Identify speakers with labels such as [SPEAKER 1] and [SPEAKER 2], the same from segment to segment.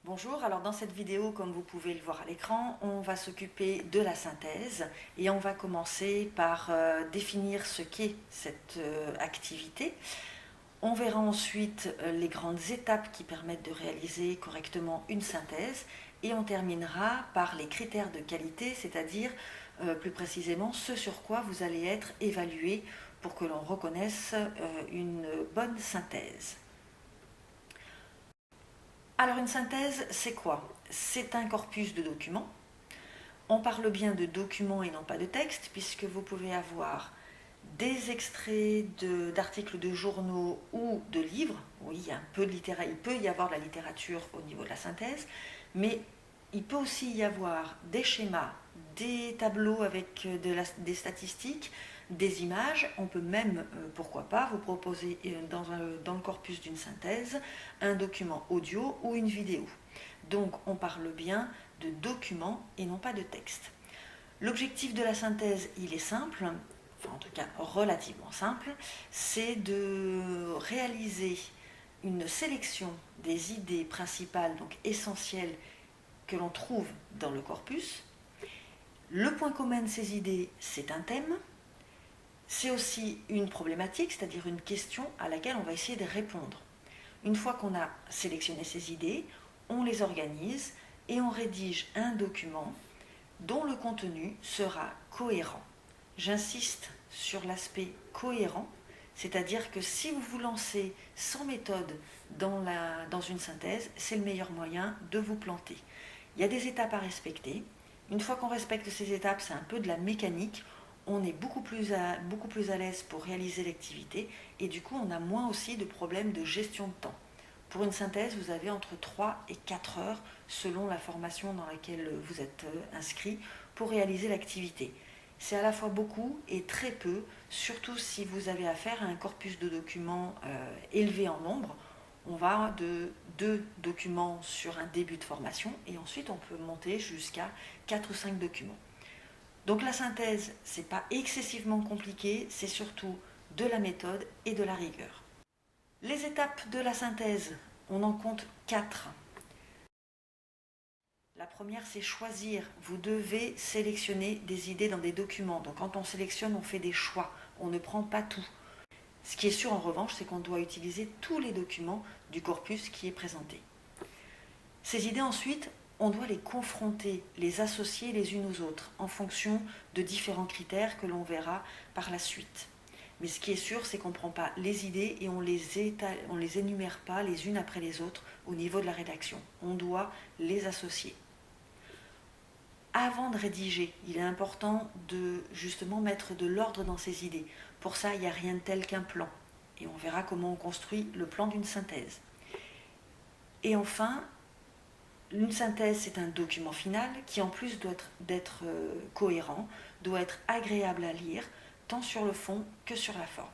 [SPEAKER 1] Bonjour, alors dans cette vidéo, comme vous pouvez le voir à l'écran, on va s'occuper de la synthèse et on va commencer par définir ce qu'est cette activité. On verra ensuite les grandes étapes qui permettent de réaliser correctement une synthèse et on terminera par les critères de qualité, c'est-à-dire plus précisément ce sur quoi vous allez être évalué pour que l'on reconnaisse une bonne synthèse. Alors une synthèse, c'est quoi? C'est un corpus de documents. On parle bien de documents et non pas de texte, puisque vous pouvez avoir des extraits d'articles de journaux ou de livres. Oui, il peut y avoir de la littérature au niveau de la synthèse, mais il peut aussi y avoir des schémas, des tableaux avec des statistiques, des images. On peut même, pourquoi pas, vous proposer dans le corpus d'une synthèse un document audio ou une vidéo. Donc on parle bien de documents et non pas de texte. L'objectif de la synthèse, il est simple, enfin en tout cas relativement simple, c'est de réaliser une sélection des idées principales, donc essentielles, que l'on trouve dans le corpus. Le point commun de ces idées, c'est un thème. C'est aussi une problématique, c'est-à-dire une question à laquelle on va essayer de répondre. Une fois qu'on a sélectionné ces idées, on les organise et on rédige un document dont le contenu sera cohérent. J'insiste sur l'aspect cohérent, c'est-à-dire que si vous vous lancez sans méthode dans une synthèse, c'est le meilleur moyen de vous planter. Il y a des étapes à respecter. Une fois qu'on respecte ces étapes, c'est un peu de la mécanique. On est beaucoup plus à l'aise pour réaliser l'activité et du coup on a moins aussi de problèmes de gestion de temps. Pour une synthèse, vous avez entre 3 et 4 heures selon la formation dans laquelle vous êtes inscrit pour réaliser l'activité. C'est à la fois beaucoup et très peu, surtout si vous avez affaire à un corpus de documents élevé en nombre. On va de 2 documents sur un début de formation et ensuite on peut monter jusqu'à 4 ou 5 documents. Donc la synthèse, c'est pas excessivement compliqué, c'est surtout de la méthode et de la rigueur. Les étapes de la synthèse, on en compte 4. La première, c'est choisir. Vous devez sélectionner des idées dans des documents. Donc quand on sélectionne, on fait des choix. On ne prend pas tout. Ce qui est sûr en revanche, c'est qu'on doit utiliser tous les documents du corpus qui est présenté. Ces idées ensuite, on doit les confronter, les associer les unes aux autres en fonction de différents critères que l'on verra par la suite. Mais ce qui est sûr, c'est qu'on ne prend pas les idées et on les énumère pas les unes après les autres au niveau de la rédaction. On doit les associer. Avant de rédiger, il est important de justement mettre de l'ordre dans ces idées. Pour ça, il n'y a rien de tel qu'un plan. Et on verra comment on construit le plan d'une synthèse. Et enfin, une synthèse, c'est un document final qui, en plus d'être cohérent, doit être agréable à lire, tant sur le fond que sur la forme.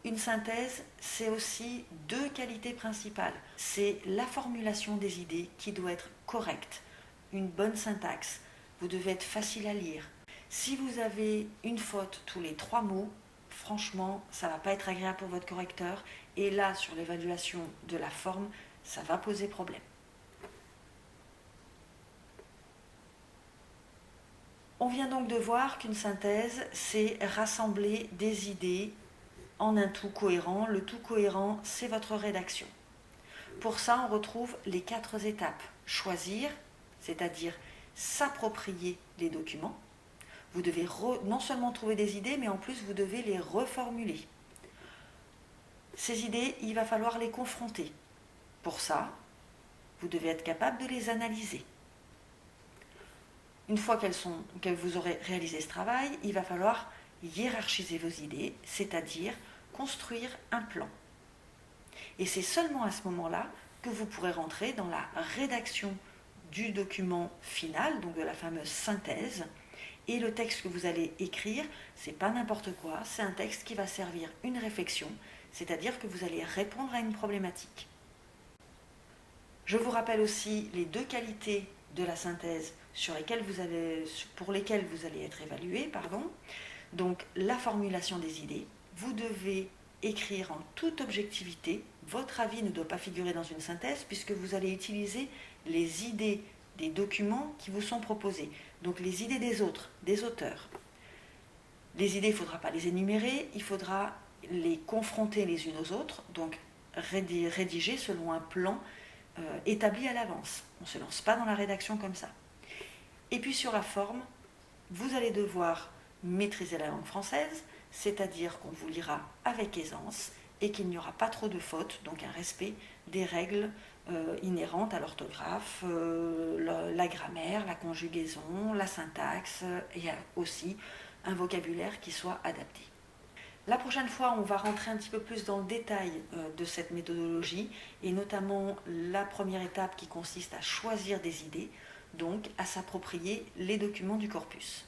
[SPEAKER 1] Une synthèse, c'est aussi 2 qualités principales. C'est la formulation des idées qui doit être correcte, une bonne syntaxe. Vous devez être facile à lire. Si vous avez une faute tous les 3 mots, franchement, ça ne va pas être agréable pour votre correcteur. Et là, sur l'évaluation de la forme, ça va poser problème. On vient donc de voir qu'une synthèse, c'est rassembler des idées en un tout cohérent. Le tout cohérent, c'est votre rédaction. Pour ça, on retrouve les 4 étapes. Choisir, c'est-à-dire s'approprier les documents. Vous devez non seulement trouver des idées, mais en plus vous devez les reformuler. Ces idées, il va falloir les confronter. Pour ça, vous devez être capable de les analyser. Une fois que vous aurez réalisé ce travail, il va falloir hiérarchiser vos idées, c'est-à-dire construire un plan. Et c'est seulement à ce moment-là que vous pourrez rentrer dans la rédaction du document final, donc de la fameuse synthèse. Et le texte que vous allez écrire, c'est pas n'importe quoi, c'est un texte qui va servir une réflexion, c'est-à-dire que vous allez répondre à une problématique. Je vous rappelle aussi les 2 qualités de la synthèse pour lesquelles vous allez être évalué. Donc la formulation des idées. Vous devez écrire en toute objectivité, votre avis ne doit pas figurer dans une synthèse puisque vous allez utiliser les idées des documents qui vous sont proposés. Donc les idées des autres, des auteurs. Les idées, il ne faudra pas les énumérer, il faudra les confronter les unes aux autres, donc rédiger selon un plan établi à l'avance. On ne se lance pas dans la rédaction comme ça. Et puis sur la forme, vous allez devoir maîtriser la langue française, c'est-à-dire qu'on vous lira avec aisance et qu'il n'y aura pas trop de fautes, donc un respect des règles inhérentes à l'orthographe, la grammaire, la conjugaison, la syntaxe et aussi un vocabulaire qui soit adapté. La prochaine fois, on va rentrer un petit peu plus dans le détail de cette méthodologie et notamment la première étape qui consiste à choisir des idées, donc à s'approprier les documents du corpus.